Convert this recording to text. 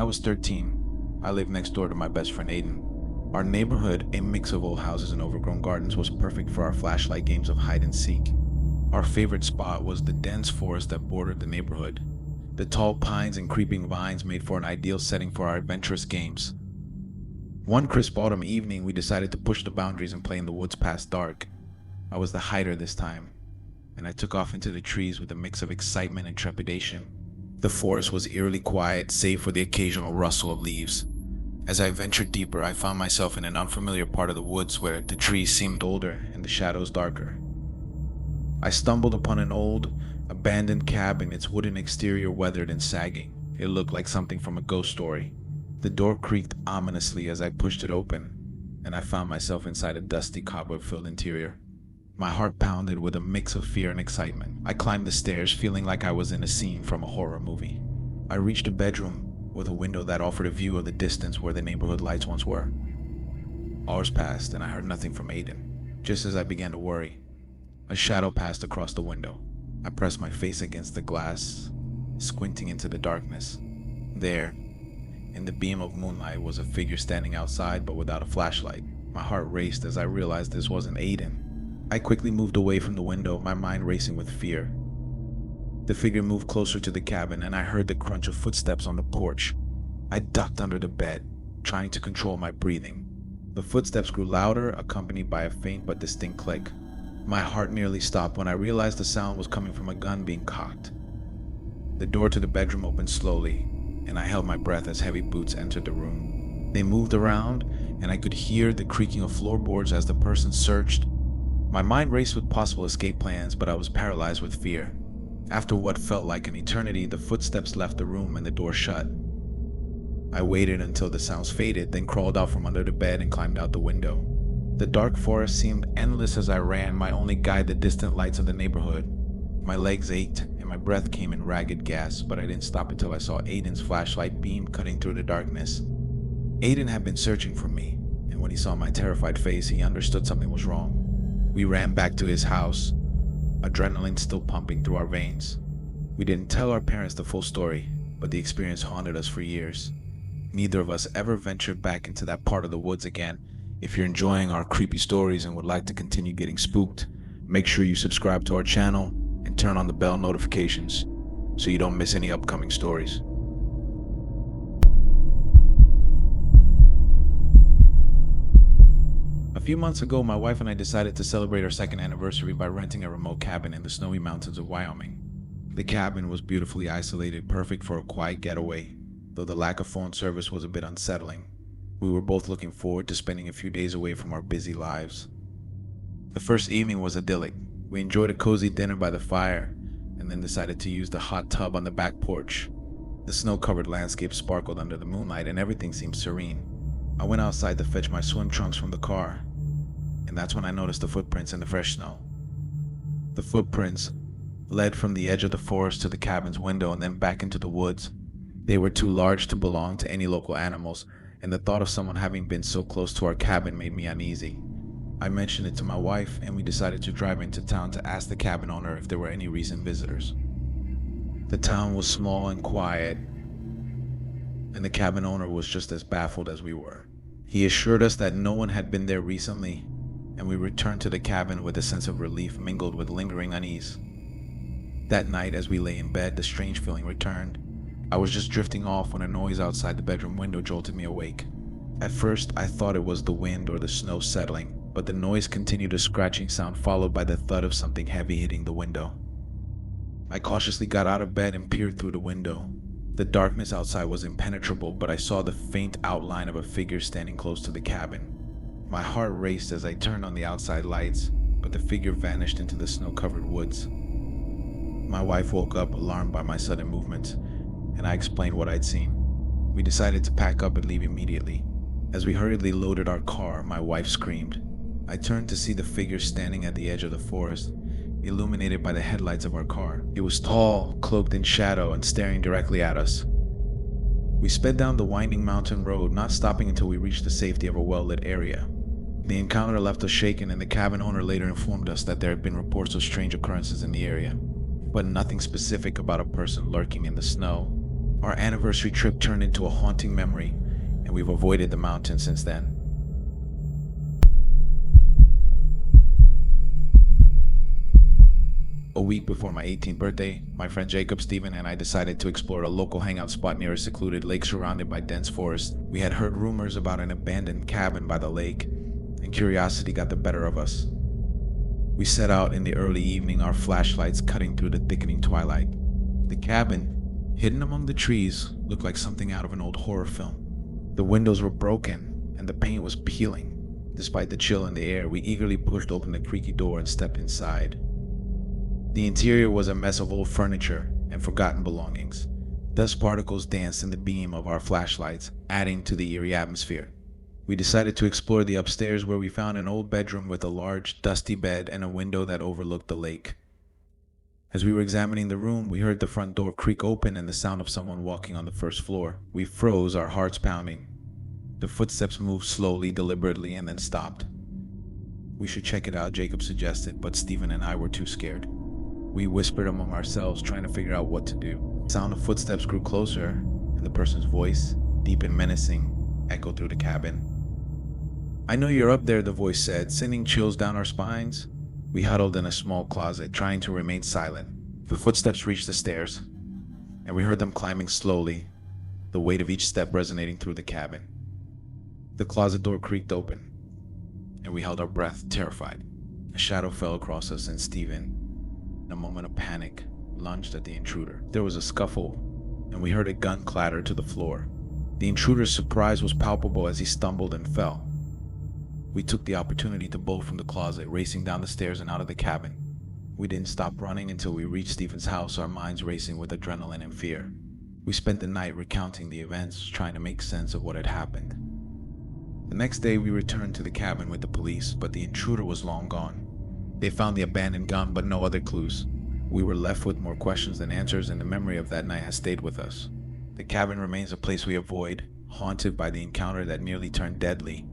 was 13. I lived next door to my best friend Aiden. Our neighborhood, a mix of old houses and overgrown gardens, was perfect for our flashlight games of hide and seek. Our favorite spot was the dense forest that bordered the neighborhood. The tall pines and creeping vines made for an ideal setting for our adventurous games. One crisp autumn evening, we decided to push the boundaries and play in the woods past dark. I was the hider this time, and I took off into the trees with a mix of excitement and trepidation. The forest was eerily quiet, save for the occasional rustle of leaves. As I ventured deeper, I found myself in an unfamiliar part of the woods where the trees seemed older and the shadows darker. I stumbled upon an old, abandoned cabin, its wooden exterior weathered and sagging. It looked like something from a ghost story. The door creaked ominously as I pushed it open, and I found myself inside a dusty, cobweb-filled interior. My heart pounded with a mix of fear and excitement. I climbed the stairs, feeling like I was in a scene from a horror movie. I reached a bedroom with a window that offered a view of the distance where the neighborhood lights once were. Hours passed, and I heard nothing from Aiden. Just as I began to worry, a shadow passed across the window. I pressed my face against the glass, squinting into the darkness. There, in the beam of moonlight, was a figure standing outside but without a flashlight. My heart raced as I realized this wasn't Aiden. I quickly moved away from the window, my mind racing with fear. The figure moved closer to the cabin, and I heard the crunch of footsteps on the porch. I ducked under the bed, trying to control my breathing. The footsteps grew louder, accompanied by a faint but distinct click. My heart nearly stopped when I realized the sound was coming from a gun being cocked. The door to the bedroom opened slowly, and I held my breath as heavy boots entered the room. They moved around, and I could hear the creaking of floorboards as the person searched. My mind raced with possible escape plans, but I was paralyzed with fear. After what felt like an eternity, the footsteps left the room and the door shut. I waited until the sounds faded, then crawled out from under the bed and climbed out the window. The dark forest seemed endless as I ran, my only guide the distant lights of the neighborhood. My legs ached, and my breath came in ragged gasps, but I didn't stop until I saw Aiden's flashlight beam cutting through the darkness. Aiden had been searching for me, and when he saw my terrified face, he understood something was wrong. We ran back to his house, adrenaline still pumping through our veins. We didn't tell our parents the full story, but the experience haunted us for years. Neither of us ever ventured back into that part of the woods again. If you're enjoying our creepy stories and would like to continue getting spooked, make sure you subscribe to our channel and turn on the bell notifications so you don't miss any upcoming stories. A few months ago, my wife and I decided to celebrate our second anniversary by renting a remote cabin in the snowy mountains of Wyoming. The cabin was beautifully isolated, perfect for a quiet getaway, though the lack of phone service was a bit unsettling. We were both looking forward to spending a few days away from our busy lives. The first evening was idyllic. We enjoyed a cozy dinner by the fire, and then decided to use the hot tub on the back porch. The snow-covered landscape sparkled under the moonlight, and everything seemed serene. I went outside to fetch my swim trunks from the car, and that's when I noticed the footprints in the fresh snow. The footprints led from the edge of the forest to the cabin's window and then back into the woods. They were too large to belong to any local animals, and the thought of someone having been so close to our cabin made me uneasy. I mentioned it to my wife, and we decided to drive into town to ask the cabin owner if there were any recent visitors. The town was small and quiet, and the cabin owner was just as baffled as we were. He assured us that no one had been there recently, and we returned to the cabin with a sense of relief mingled with lingering unease. That night, as we lay in bed, the strange feeling returned. I was just drifting off when a noise outside the bedroom window jolted me awake. At first, I thought it was the wind or the snow settling, but the noise continued, a scratching sound followed by the thud of something heavy hitting the window. I cautiously got out of bed and peered through the window. The darkness outside was impenetrable, but I saw the faint outline of a figure standing close to the cabin. My heart raced as I turned on the outside lights, but the figure vanished into the snow-covered woods. My wife woke up, alarmed by my sudden movements, and I explained what I'd seen. We decided to pack up and leave immediately. As we hurriedly loaded our car, my wife screamed. I turned to see the figure standing at the edge of the forest, illuminated by the headlights of our car. It was tall, cloaked in shadow, and staring directly at us. We sped down the winding mountain road, not stopping until we reached the safety of a well-lit area. The encounter left us shaken, and the cabin owner later informed us that there had been reports of strange occurrences in the area, but nothing specific about a person lurking in the snow Our anniversary trip turned into a haunting memory, and we've avoided the mountain since then. A week before my 18th birthday, my friend Jacob, Steven, and I decided to explore a local hangout spot near a secluded lake surrounded by dense forest. We had heard rumors about an abandoned cabin by the lake, and curiosity got the better of us. We set out in the early evening, our flashlights cutting through the thickening twilight. The cabin, hidden among the trees, looked like something out of an old horror film. The windows were broken, and the paint was peeling. Despite the chill in the air, we eagerly pushed open the creaky door and stepped inside. The interior was a mess of old furniture and forgotten belongings. Dust particles danced in the beam of our flashlights, adding to the eerie atmosphere. We decided to explore the upstairs, where we found an old bedroom with a large, dusty bed and a window that overlooked the lake. As we were examining the room, we heard the front door creak open and the sound of someone walking on the first floor. We froze, our hearts pounding. The footsteps moved slowly, deliberately, and then stopped. "We should check it out," Jacob suggested, but Stephen and I were too scared. We whispered among ourselves, trying to figure out what to do. The sound of footsteps grew closer, and the person's voice, deep and menacing, echoed through the cabin. "I know you're up there," the voice said, sending chills down our spines. We huddled in a small closet, trying to remain silent. The footsteps reached the stairs, and we heard them climbing slowly, the weight of each step resonating through the cabin. The closet door creaked open, and we held our breath, terrified. A shadow fell across us, and Stephen, in a moment of panic, lunged at the intruder. There was a scuffle, and we heard a gun clatter to the floor. The intruder's surprise was palpable as he stumbled and fell. We took the opportunity to bolt from the closet, racing down the stairs and out of the cabin. We didn't stop running until we reached Stephen's house, our minds racing with adrenaline and fear. We spent the night recounting the events, trying to make sense of what had happened. The next day, we returned to the cabin with the police, but the intruder was long gone. They found the abandoned gun, but no other clues. We were left with more questions than answers, and the memory of that night has stayed with us. The cabin remains a place we avoid, haunted by the encounter that nearly turned deadly.